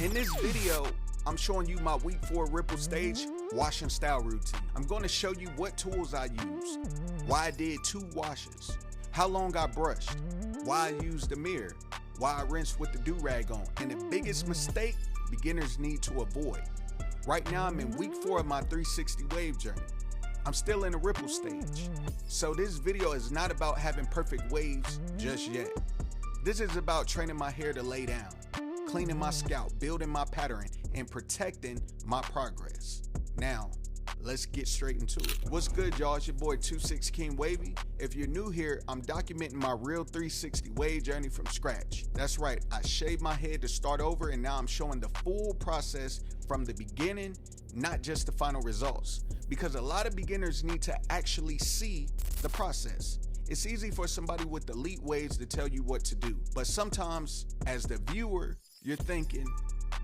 In this video, I'm showing you my week 4 ripple stage wash and style routine. I'm going to show you what tools I used, why I did 2 washes, how long I brushed, why I used the mirror, why I rinsed with the Durag on, and the biggest mistake beginners need to avoid. Right now I'm in week 4 of my 360 wave journey. I'm still in the ripple stage. So this video is not about having perfect waves just yet. This is about training my hair to lay down, cleaning my scalp, building my pattern, and protecting my progress. Now, let's get straight into it. What's good, y'all? It's your boy 26 King Wavy. If you're new here, I'm documenting my real 360 wave journey from scratch. That's right, I shaved my head to start over, and now I'm showing the full process from the beginning, not just the final results. Because a lot of beginners need to actually see the process. It's easy for somebody with elite waves to tell you what to do, but sometimes as the viewer, you're thinking,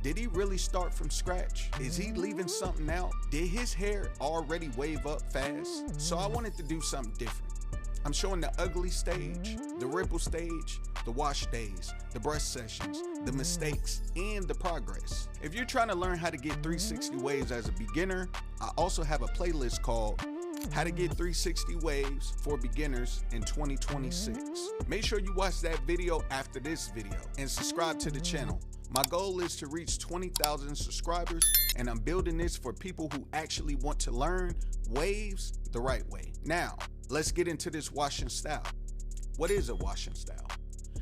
did he really start from scratch? Is he leaving something out? Did his hair already wave up fast? So I wanted to do something different. I'm showing the ugly stage, the ripple stage, the wash days, the brush sessions, the mistakes, and the progress. If you're trying to learn how to get 360 waves as a beginner, I also have a playlist called How to Get 360 Waves for Beginners in 2026. Make sure you watch that video after this video and subscribe to the channel. My goal is to reach 20,000 subscribers, and I'm building this for people who actually want to learn waves the right way. Now, let's get into this washing style. What is a washing style?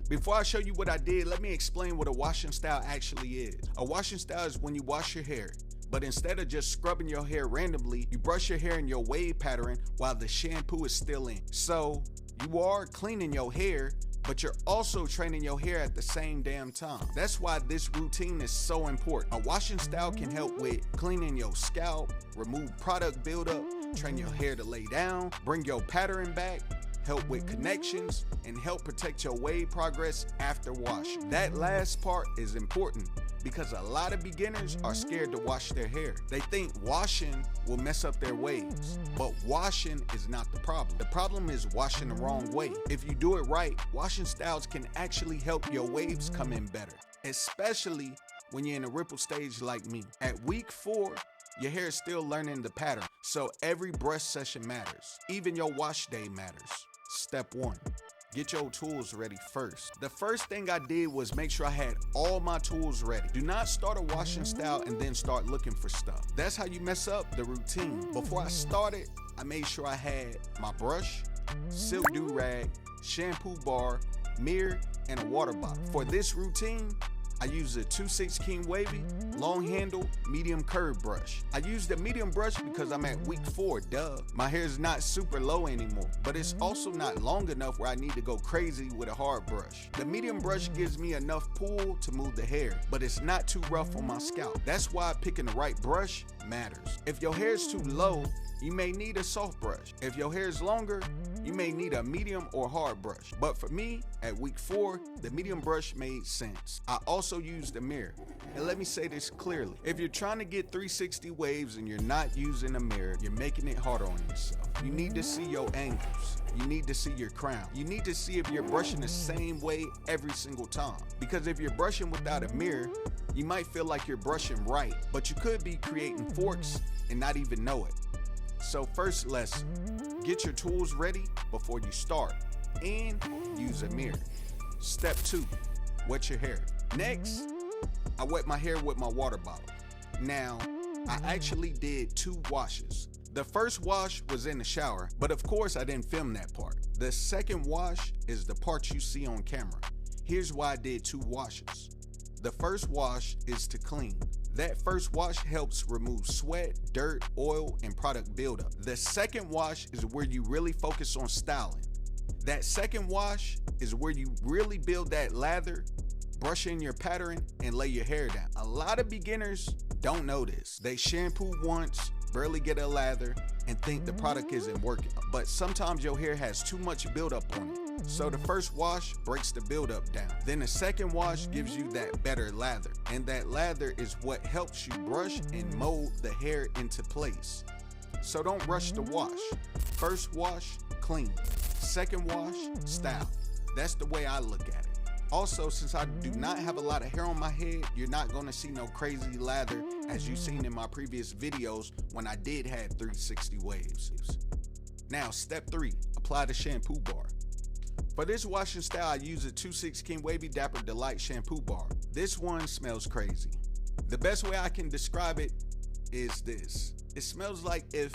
Before I show you what I did, let me explain what a washing style actually is. A washing style is when you wash your hair, but instead of just scrubbing your hair randomly, you brush your hair in your wave pattern while the shampoo is still in. So you are cleaning your hair, but you're also training your hair at the same damn time. That's why this routine is so important. A washing style can help with cleaning your scalp, remove product buildup, train your hair to lay down, bring your pattern back, help with connections, and help protect your wave progress after wash. That last part is important because a lot of beginners are scared to wash their hair. They think washing will mess up their waves, but washing is not the problem. The problem is washing the wrong way. If you do it right, washing styles can actually help your waves come in better, especially when you're in a ripple stage like me. At week 4, your hair is still learning the pattern, so every brush session matters. Even your wash day matters. Step 1. Get your tools ready first. The first thing I did was make sure I had all my tools ready. Do not start a washing style and then start looking for stuff. That's how you mess up the routine. Before I started, I made sure I had my brush, silk do-rag, shampoo bar, mirror, and a water bottle. For this routine, I use a 26 King Wavy, long handle, medium curve brush. I use the medium brush because I'm at week 4, duh. My hair is not super low anymore, but it's also not long enough where I need to go crazy with a hard brush. The medium brush gives me enough pull to move the hair, but it's not too rough on my scalp. That's why picking the right brush matters. If your hair is too low, you may need a soft brush. If your hair is longer, you may need a medium or hard brush. But for me, at week 4, the medium brush made sense. I also used the mirror. And let me say this clearly. If you're trying to get 360 waves and you're not using a mirror, you're making it harder on yourself. You need to see your angles. You need to see your crown. You need to see if you're brushing the same way every single time. Because if you're brushing without a mirror, you might feel like you're brushing right, but you could be creating forks and not even know it. So first lesson, get your tools ready before you start and use a mirror. Step 2, wet your hair. Next, I wet my hair with my water bottle. Now, I actually did 2 washes. The first wash was in the shower, but of course I didn't film that part. The second wash is the part you see on camera. Here's why I did 2 washes. The first wash is to clean. That first wash helps remove sweat, dirt, oil, and product buildup. The second wash is where you really focus on styling. That second wash is where you really build that lather, brush in your pattern, and lay your hair down. A lot of beginners don't know this. They shampoo once, barely get a lather, and think the product isn't working. But sometimes your hair has too much buildup on it. So the first wash breaks the buildup down. Then the second wash gives you that better lather. And that lather is what helps you brush and mold the hair into place. So don't rush the wash. First wash, clean. Second wash, style. That's the way I look at it. Also, since I do not have a lot of hair on my head, you're not gonna see no crazy lather as you've seen in my previous videos when I did have 360 waves. Now, step 3, apply the shampoo bar. For this washing style, I use a 2/6 King Wavy Dapper Delight shampoo bar. This one smells crazy. The best way I can describe it is this. It smells like if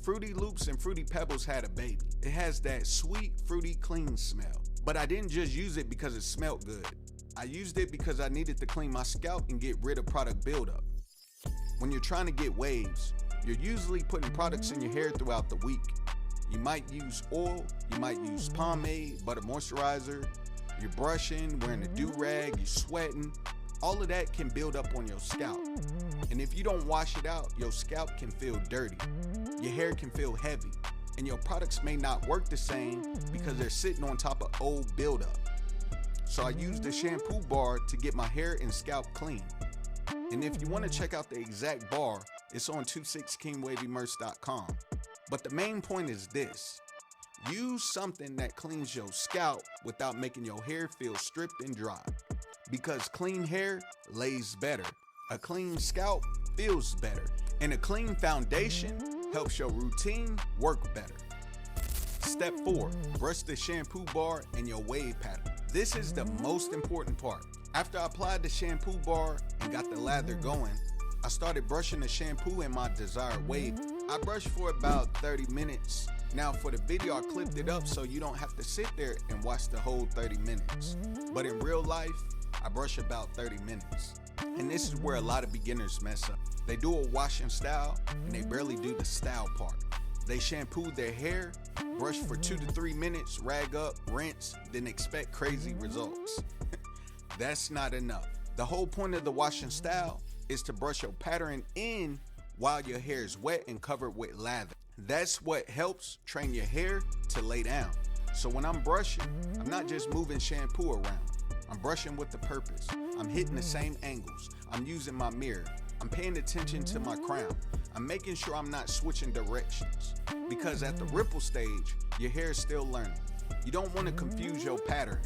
Fruity Loops and Fruity Pebbles had a baby. It has that sweet, fruity, clean smell. But I didn't just use it because it smelled good. I used it because I needed to clean my scalp and get rid of product buildup. When you're trying to get waves, you're usually putting products in your hair throughout the week. You might use oil, you might use pomade, butter moisturizer, you're brushing, wearing a do-rag, you're sweating. All of that can build up on your scalp. And if you don't wash it out, your scalp can feel dirty. Your hair can feel heavy. And your products may not work the same because they're sitting on top of old buildup. So I use the shampoo bar to get my hair and scalp clean. And if you want to check out the exact bar, it's on 26kingwavymerch.com. But the main point is this: use something that cleans your scalp without making your hair feel stripped and dry. Because clean hair lays better, a clean scalp feels better, and a clean foundation helps your routine work better. Step 4, brush the shampoo bar and your wave pattern. This is the most important part. After I applied the shampoo bar and got the lather going, I started brushing the shampoo in my desired wave. I brushed for about 30 minutes. Now for the video, I clipped it up so you don't have to sit there and watch the whole 30 minutes. But in real life, I brush about 30 minutes. And this is where a lot of beginners mess up. They do a washing style and they barely do the style part. They shampoo their hair, brush for 2 to 3 minutes, rag up, rinse, then expect crazy results. That's not enough. The whole point of the washing style is to brush your pattern in while your hair is wet and covered with lather. That's what helps train your hair to lay down. So when I'm brushing, I'm not just moving shampoo around. I'm brushing with the purpose. I'm hitting the same angles. I'm using my mirror. I'm paying attention to my crown. I'm making sure I'm not switching directions. Because at the ripple stage, your hair is still learning. You don't want to confuse your pattern.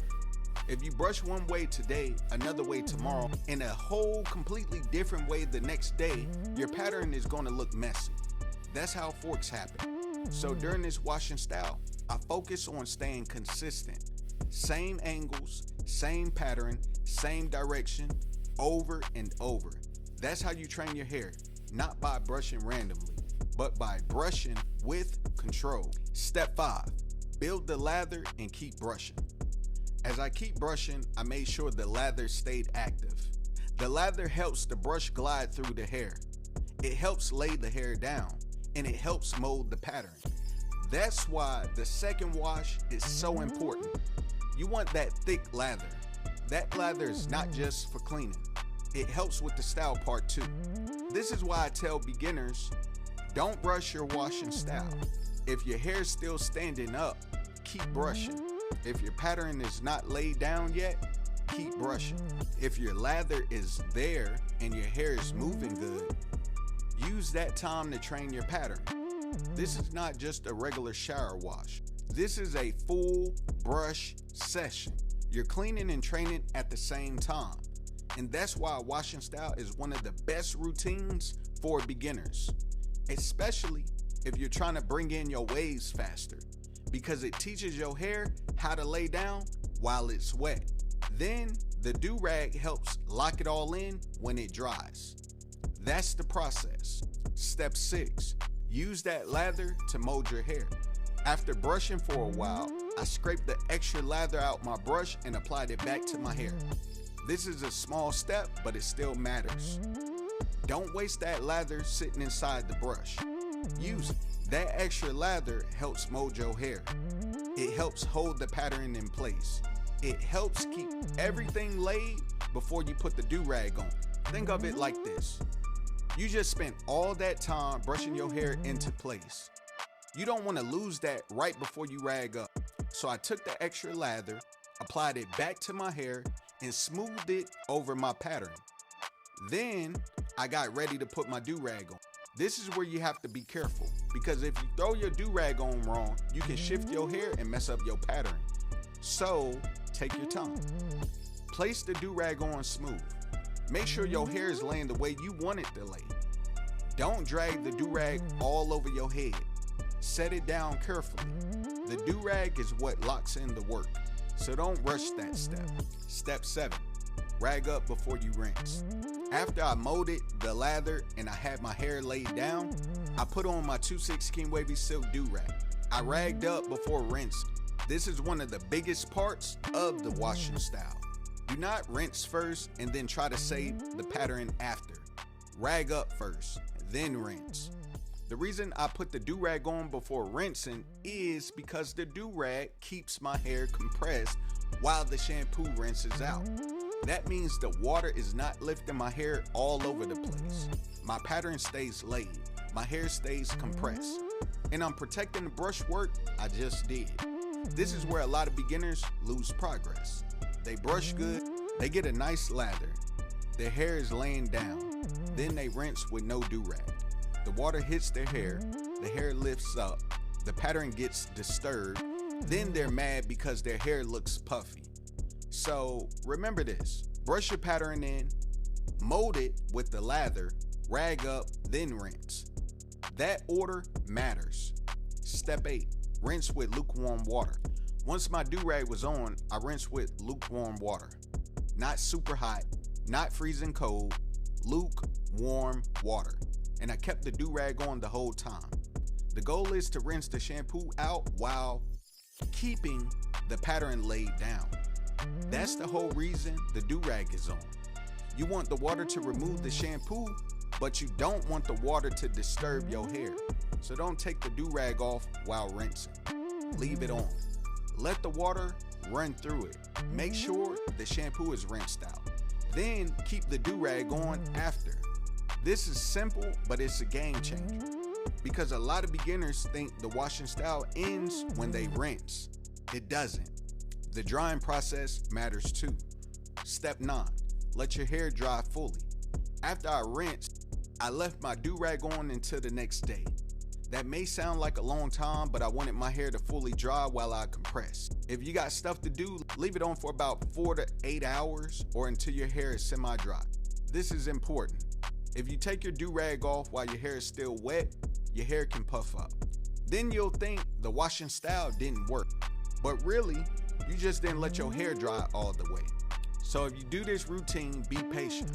If you brush one way today, another way tomorrow, and a whole completely different way the next day, your pattern is going to look messy. That's how forks happen. So during this washing style, I focus on staying consistent. Same angles, same pattern, same direction, over and over. That's how you train your hair, not by brushing randomly, but by brushing with control. Step 5, build the lather and keep brushing. As I keep brushing, I made sure the lather stayed active. The lather helps the brush glide through the hair. It helps lay the hair down, and it helps mold the pattern. That's why the second wash is so important. You want that thick lather. That lather is not just for cleaning. It helps with the style part too. This is why I tell beginners, don't rush your washing style. If your hair is still standing up, keep brushing. If your pattern is not laid down yet, keep brushing. If your lather is there and your hair is moving good, use that time to train your pattern. This is not just a regular shower wash. This is a full brush session. You're cleaning and training at the same time. And that's why a washing style is one of the best routines for beginners, especially if you're trying to bring in your waves faster, because it teaches your hair how to lay down while it's wet. Then the do-rag helps lock it all in when it dries. That's the process. Step 6, use that lather to mold your hair. After brushing for a while, I scraped the extra lather out my brush and applied it back to my hair. This is a small step, but it still matters. Don't waste that lather sitting inside the brush. Use it. That extra lather helps mold your hair. It helps hold the pattern in place. It helps keep everything laid before you put the do-rag on. Think of it like this. You just spent all that time brushing your hair into place. You don't want to lose that right before you rag up. So I took the extra lather, applied it back to my hair, and smoothed it over my pattern. Then I got ready to put my do-rag on. This is where you have to be careful, because if you throw your do-rag on wrong, you can shift your hair and mess up your pattern. So take your time. Place the do-rag on smooth. Make sure your hair is laying the way you want it to lay. Don't drag the do-rag all over your head. Set it down carefully. The do-rag is what locks in the work, so don't rush that step. Step 7, rag up before you rinse. After I molded the lather and I had my hair laid down, I put on my 2/16 wavy silk do-rag. I ragged up before rinsing. This is one of the biggest parts of the washing style. Do not rinse first and then try to save the pattern after. Rag up first, then rinse. The reason I put the do-rag on before rinsing is because the do-rag keeps my hair compressed while the shampoo rinses out. That means the water is not lifting my hair all over the place. My pattern stays laid, my hair stays compressed, and I'm protecting the brushwork I just did. This is where a lot of beginners lose progress. They brush good, they get a nice lather, their hair is laying down, then they rinse with no do-rag. The water hits their hair, the hair lifts up, the pattern gets disturbed, then they're mad because their hair looks puffy. So remember this, brush your pattern in, mold it with the lather, rag up, then rinse. That order matters. Step 8, rinse with lukewarm water. Once my do-rag was on, I rinsed with lukewarm water. Not super hot, not freezing cold, lukewarm water. And I kept the do-rag on the whole time. The goal is to rinse the shampoo out while keeping the pattern laid down. That's the whole reason the do-rag is on. You want the water to remove the shampoo, but you don't want the water to disturb your hair. So don't take the do-rag off while rinsing. Leave it on. Let the water run through it. Make sure the shampoo is rinsed out. Then keep the do-rag on after. This is simple, but it's a game changer because a lot of beginners think the washing style ends when they rinse. It doesn't. The drying process matters too. Step 9, let your hair dry fully. After I rinsed, I left my do-rag on until the next day. That may sound like a long time, but I wanted my hair to fully dry while I compress. If you got stuff to do, leave it on for about 4 to 8 hours or until your hair is semi-dry. This is important. If you take your do-rag off while your hair is still wet, your hair can puff up. Then you'll think the washing style didn't work, but really, you just didn't let your hair dry all the way. So if you do this routine, be patient.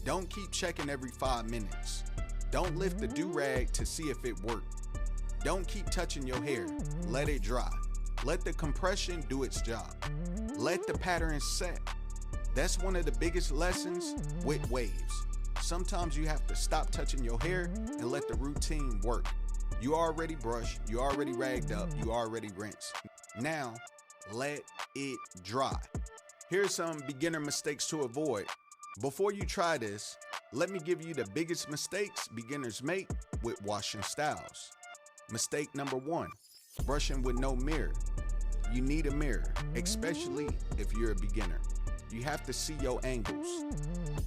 Don't keep checking every 5 minutes. Don't lift the do-rag to see if it worked. Don't keep touching your hair. Let it dry. Let the compression do its job. Let the pattern set. That's one of the biggest lessons with waves. Sometimes you have to stop touching your hair and let the routine work. You already brushed, you already ragged up, you already rinsed. Now, let it dry. Here's some beginner mistakes to avoid. Before you try this, let me give you the biggest mistakes beginners make with washing styles. Mistake number 1, brushing with no mirror. You need a mirror, especially if you're a beginner. You have to see your angles.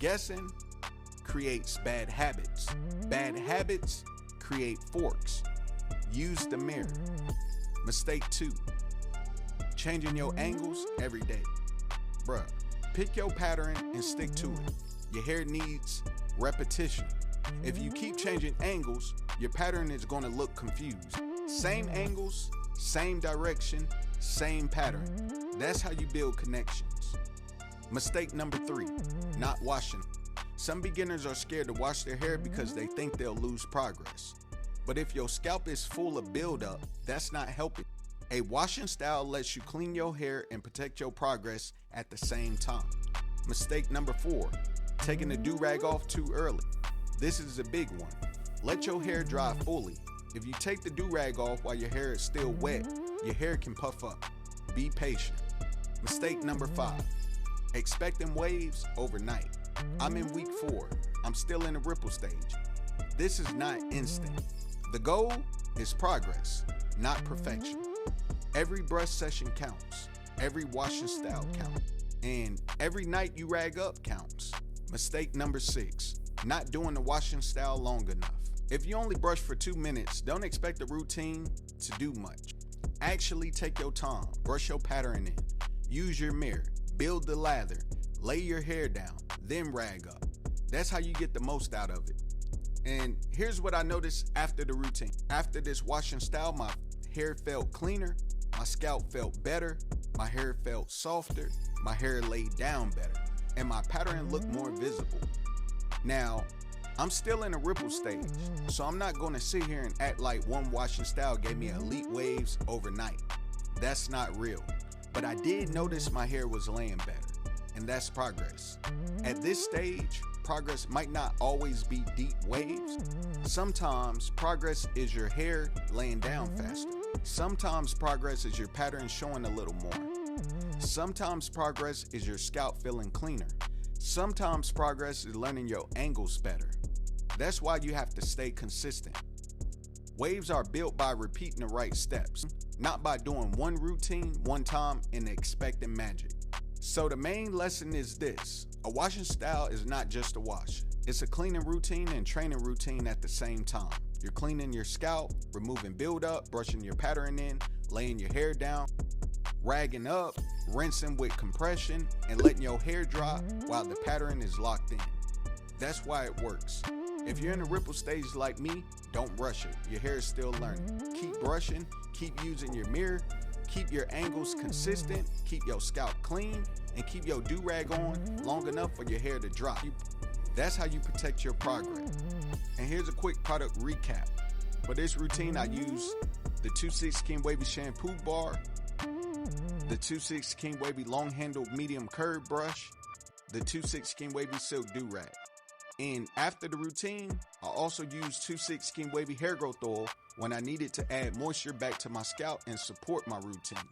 Guessing creates bad habits. Bad habits create forks. Use the mirror. Mistake 2, changing your angles every day. Bruh, pick your pattern and stick to it. Your hair needs repetition. If you keep changing angles, your pattern is going to look confused. Same angles, same direction, same pattern. That's how you build connections. Mistake number 3, not washing. Some beginners are scared to wash their hair because they think they'll lose progress. But if your scalp is full of buildup, that's not helping. A washing style lets you clean your hair and protect your progress at the same time. Mistake number 4, taking the do-rag off too early. This is a big one. Let your hair dry fully. If you take the do-rag off while your hair is still wet, your hair can puff up. Be patient. Mistake number 5, expecting waves overnight. I'm in week 4. I'm still in the ripple stage. This is not instant. The goal is progress, not perfection. Every brush session counts. Every washing style counts. And every night you rag up counts. Mistake number 6, not doing the washing style long enough. If you only brush for 2 minutes, don't expect the routine to do much. Actually take your time, brush your pattern in, use your mirror, build the lather, lay your hair down, then rag up. That's how you get the most out of it. And here's what I noticed after the routine. After this wash and style, my hair felt cleaner, my scalp felt better, my hair felt softer, my hair laid down better, and my pattern looked more visible. Now, I'm still in a ripple stage, so I'm not gonna sit here and act like one wash and style gave me elite waves overnight. That's not real. But I did notice my hair was laying better, and that's progress. At this stage, progress might not always be deep waves. Sometimes progress is your hair laying down faster. Sometimes progress is your pattern showing a little more. Sometimes progress is your scalp feeling cleaner. Sometimes progress is learning your angles better. That's why you have to stay consistent. Waves are built by repeating the right steps, not by doing one routine one time and expecting magic. So the main lesson is this: a washing style is not just a wash. It's a cleaning routine and training routine at the same time. You're cleaning your scalp, removing buildup, brushing your pattern in, laying your hair down, ragging up, rinsing with compression, and letting your hair dry while the pattern is locked in. That's why it works. If you're in a ripple stage like me, don't rush it. Your hair is still learning. Keep brushing, keep using your mirror, keep your angles consistent, keep your scalp clean, and keep your do-rag on long enough for your hair to dry. That's how you protect your progress. And here's a quick product recap. For this routine, I use the 2/6 King Wavy shampoo bar, the 2/6 King Wavy long-handled medium curve brush, the 2/6 King Wavy silk do-rag. And after the routine, I also used 2/6 King Wavy hair growth oil when I needed to add moisture back to my scalp and support my routine.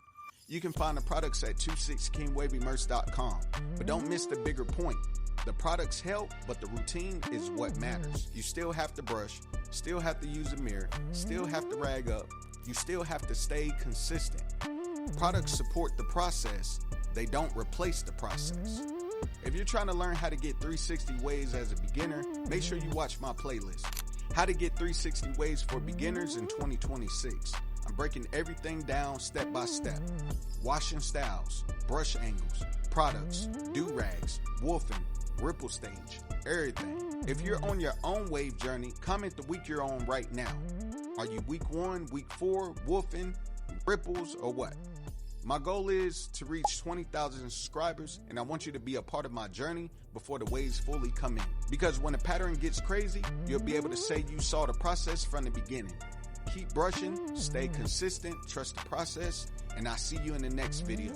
You can find the products at 26kingwavymerch.com. But don't miss the bigger point. The products help, but the routine is what matters. You still have to brush, still have to use a mirror, still have to rag up, you still have to stay consistent. Products support the process, they don't replace the process. If you're trying to learn how to get 360 waves as a beginner, make sure you watch my playlist, How to Get 360 Waves for Beginners in 2026. I'm breaking everything down step by step. Washing styles, brush angles, products, do-rags, wolfing, ripple stage, everything. If you're on your own wave journey, comment the week you're on right now. Are you week 1, week 4, wolfing, ripples, or what? My goal is to reach 20,000 subscribers, and I want you to be a part of my journey before the waves fully come in. Because when the pattern gets crazy, you'll be able to say you saw the process from the beginning. Keep brushing, stay consistent, trust the process, and I'll see you in the next video.